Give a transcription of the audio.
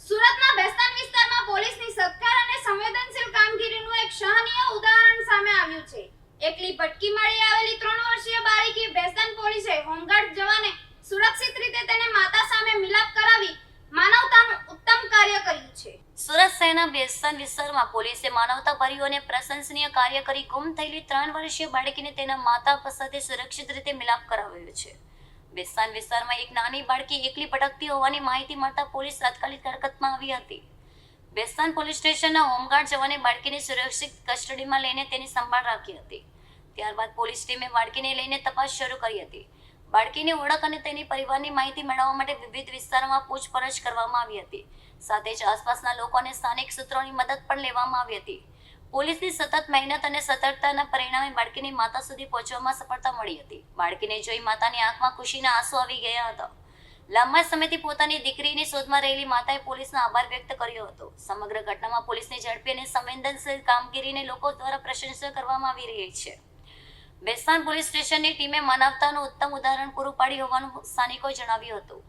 સુરતના બેસ્તાન વિસ્તારમાં પોલીસની સત્કાર અને સંવેદનશીલ કામગીરીનું એક સહનીય ઉદાહરણ સામે આવ્યું છે. એકલી ભટકી મળી આવેલી 3 વર્ષીય બાળકી બેસ્તાન પોલીસે હોમગાર્ડ જવાને સુરક્ષિત રીતે તેને માતા સામે મિલાપ કરાવી માનવતાનું ઉત્તમ કાર્ય કર્યું છે. સુરત શહેરના બેસ્તાન વિસ્તારમાં પોલીસે માનવતાભર્યું અને પ્રશંસનીય કાર્ય કરી ગુમ થયેલી 3 વર્ષીય બાળકીને તેના માતા સાથે સુરક્ષિત રીતે મિલાપ કરાવ્યો છે. બેસ્તાન વિસ્તારમાં એક નાની બાળકી એકલી ભટકતી હોવાની માહિતી મળતા પોલીસ તાત્કાલિક હરકતમાં આવી હતી. બેસ્તાન પોલીસ સ્ટેશનના હોમગાર્ડ જવાને બાળકીને સુરક્ષિત કસ્ટડીમાં લઈને તેની સંભાળ રાખી હતી. ત્યારબાદ પોલીસ ટીમે બાળકીને લઈને તપાસ શરૂ કરી હતી. બાળકીની ઓળખ અને તેની પરિવારની માહિતી મેળવવા માટે વિવિધ વિસ્તારોમાં પૂછપરછ કરવામાં આવી હતી. સાથે જ આસપાસના લોકો અને સ્થાનિક સૂત્રોની મદદ પણ લેવામાં આવી હતી. પોલીસની સતત મહેનત અને સતર્કતાના પરિણામે બાળકીની માતા સુધી પહોંચવામાં સફળતા મળી હતી. બાળકીને જોઈ માતાની આંખમાં ખુશીના આંસુ આવી ગયા હતા. લાંબા સમયથી પોતાની દીકરીની શોધમાં રહેલી માતાએ પોલીસનો આભાર વ્યક્ત કર્યો હતો. સમગ્ર ઘટનામાં પોલીસની ઝડપી અને સંવેદનશીલ કામગીરીને લોકો દ્વારા પ્રશંસા કરવામાં આવી રહી છે. બેસ્તાન પોલીસ સ્ટેશનની ટીમે માનવતાનું ઉત્તમ ઉદાહરણ પૂરું પાડ્યું હોવાનું સ્થાનિકોએ જણાવ્યું હતું.